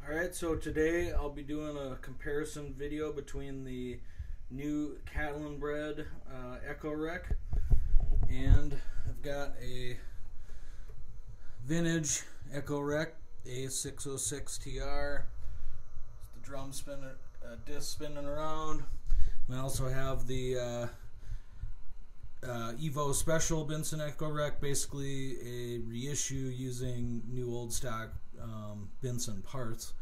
Alright, so today I'll be doing a comparison video between the new Catalinbread Echorec, and I've got a vintage Echorec A606TR. It's the drum spinner, disc spinning around. And I also have the Evo Special Binson Echorec, basically a reissue using new old stock Binson parts.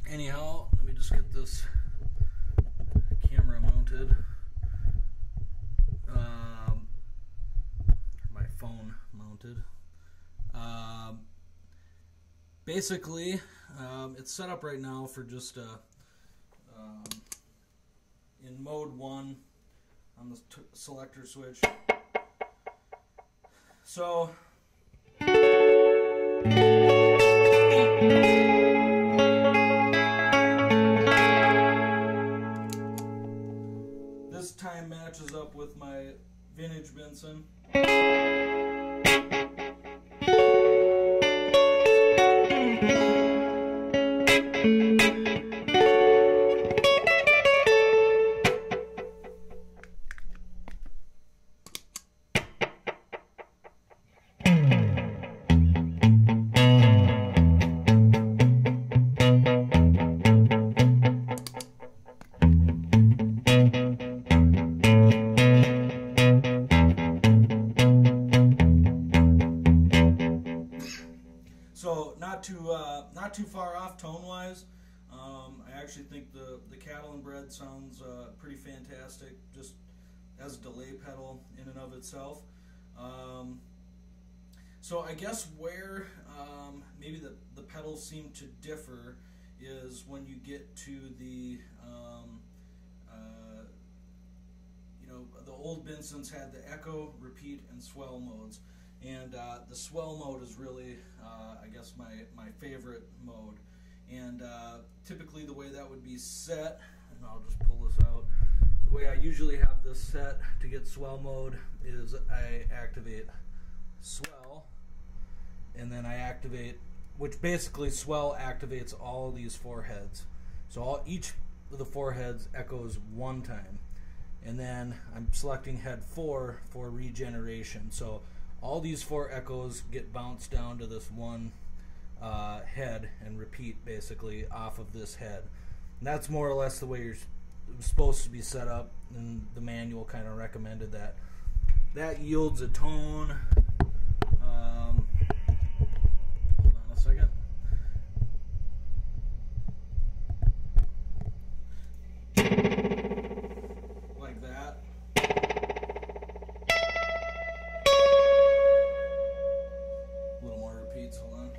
Anyhow, let me just get this camera mounted, my phone mounted. Basically, it's set up right now for just in mode 1 on the selector switch. So this time matches up with my vintage Binson. So not too far off tone-wise. I actually think the Catalinbread sounds pretty fantastic, just as a delay pedal in and of itself. So I guess where maybe the pedals seem to differ is when you get to the the old Binsons had the echo, repeat, and swell modes. And the swell mode is really, I guess, my favorite mode. And typically the way that would be set, and I'll just pull this out, the way I usually have this set to get swell mode is I activate swell, and then I activate, which basically swell activates all of these four heads. So each of the four heads echoes one time. And then I'm selecting head 4 for regeneration. So all these four echoes get bounced down to this one head and repeat basically off of this head. And that's more or less the way you're supposed to be set up, and the manual kind of recommended that. That yields a tone. Hold on a second. Like that. A little more repeats, hold on.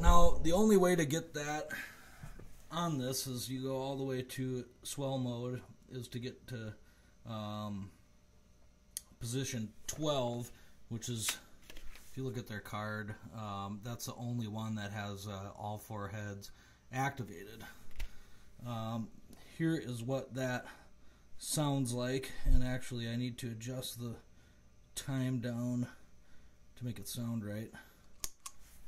Now, the only way to get that on this is you go all the way to swell mode, is to get to position 12, which is, if you look at their card, that's the only one that has all four heads activated. Here is what that sounds like, and actually I need to adjust the time down to make it sound right.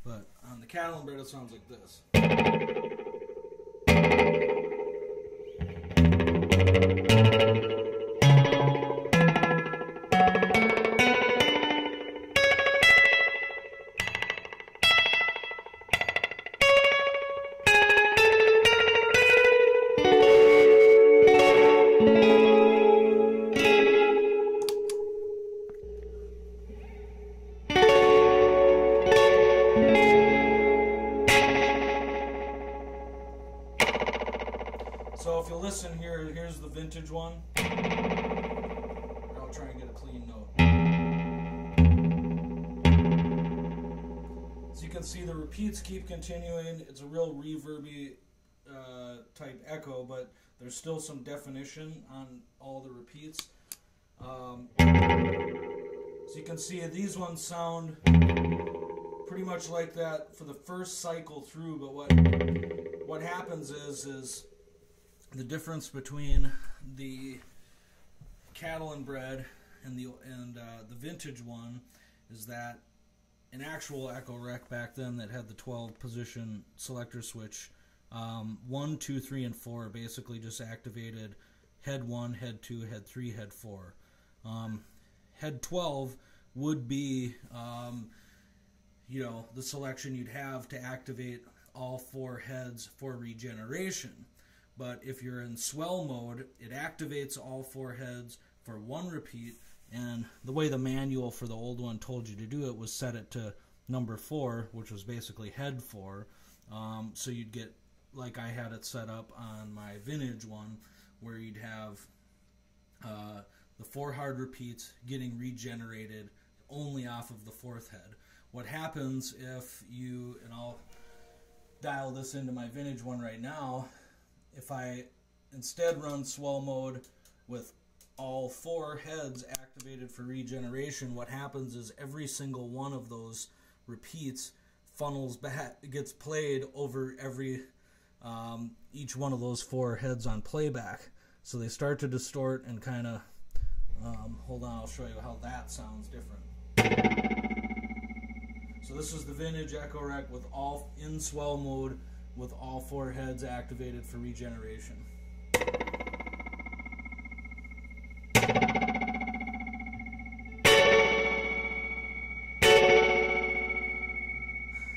But on the Catalinbread it sounds like this. So if you listen here, here's the vintage one. I'll try and get a clean note. So you can see the repeats keep continuing. It's a real reverby type echo, but there's still some definition on all the repeats. So you can see these ones sound pretty much like that for the first cycle through, but what happens is the difference between the Catalinbread and the vintage one is that an actual Echorec back then that had the 12 position selector switch, 1, 2, 3, and 4 basically just activated head 1, head 2, head 3, head 4. Head 12 would be the selection you'd have to activate all 4 heads for regeneration. But if you're in swell mode, it activates all 4 heads for 1 repeat, and the way the manual for the old one told you to do it was set it to number 4, which was basically head 4. So you'd get, like I had it set up on my vintage one, where you'd have the 4 hard repeats getting regenerated only off of the 4th head. What happens if you, and I'll dial this into my vintage one right now, if I instead run swell mode with all 4 heads activated for regeneration, what happens is every single one of those repeats funnels back, gets played over each one of those 4 heads on playback. So they start to distort and kind of, hold on, I'll show you how that sounds different. So this is the vintage Echorec with all in swell mode with all 4 heads activated for regeneration.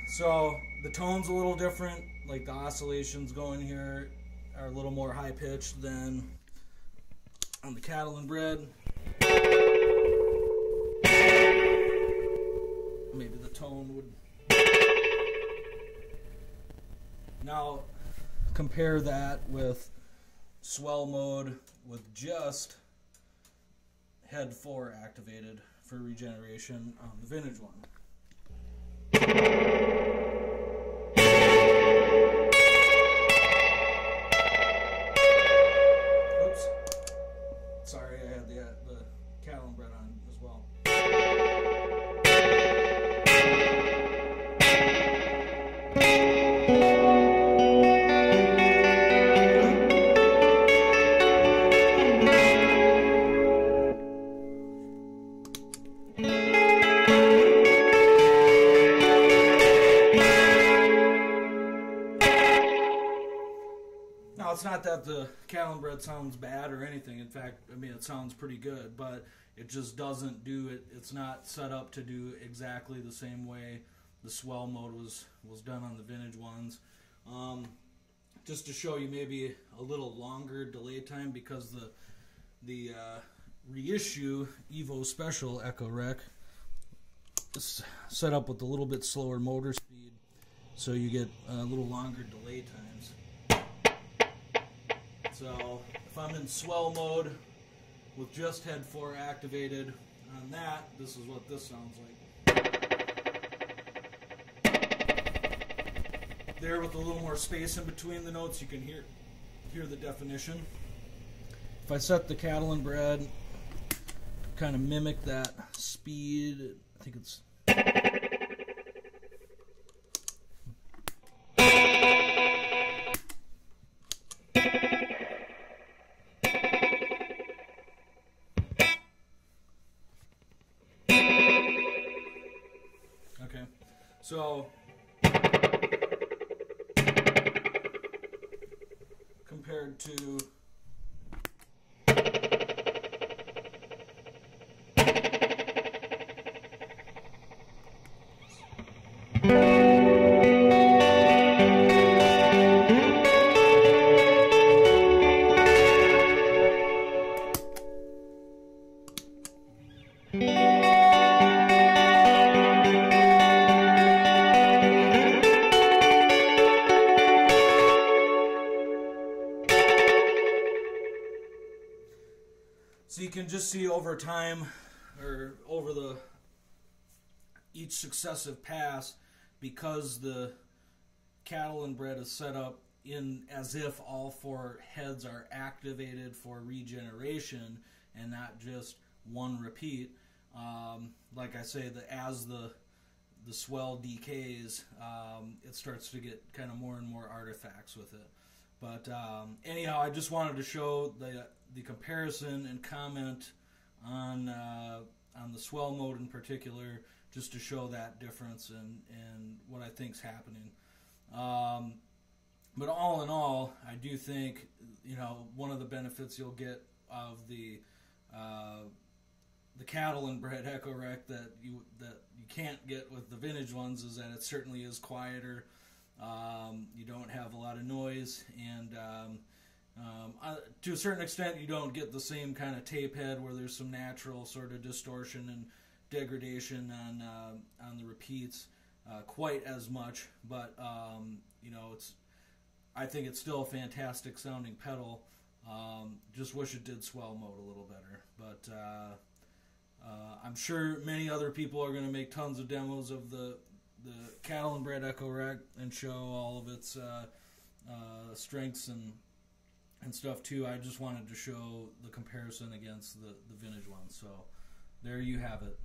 So the tone's a little different, like the oscillations going here are a little more high pitched than on the Catalinbread. Maybe the tone would. Now compare that with swell mode with just head 4 activated for regeneration on the vintage one. Oops. Sorry, I had the Catalinbread on as well. It's not that the Catalinbread sounds bad or anything. In fact, I mean, it sounds pretty good, but it just doesn't do it. It's not set up to do exactly the same way the swell mode was done on the vintage ones. Just to show you maybe a little longer delay time, because the reissue Evo Special Echorec is set up with a little bit slower motor speed, so you get a little longer delay times. So if I'm in swell mode with just head 4 activated on that, this is what this sounds like. There, with a little more space in between the notes, you can hear the definition. If I set the Catalinbread, kind of mimic that speed, I think it's... So, compared to So you can just see over time, or over each successive pass, because the Catalinbread is set up in as if all four heads are activated for regeneration and not just one repeat. Like I say, as the swell decays, it starts to get kind of more and more artifacts with it. But anyhow, I just wanted to show the comparison and comment on the swell mode in particular, just to show that difference and what I think's happening. But all in all, I do think, you know, one of the benefits you'll get of the Catalinbread Echorec that you can't get with the vintage ones is that it certainly is quieter. You don't have a lot of noise, and to a certain extent, you don't get the same kind of tape head where there's some natural sort of distortion and degradation on the repeats quite as much. But you know, I think it's still a fantastic sounding pedal. Just wish it did swell mode a little better. But I'm sure many other people are going to make tons of demos of the Catalinbread Echorec and show all of its strengths and stuff too. I just wanted to show the comparison against the vintage one. So there you have it.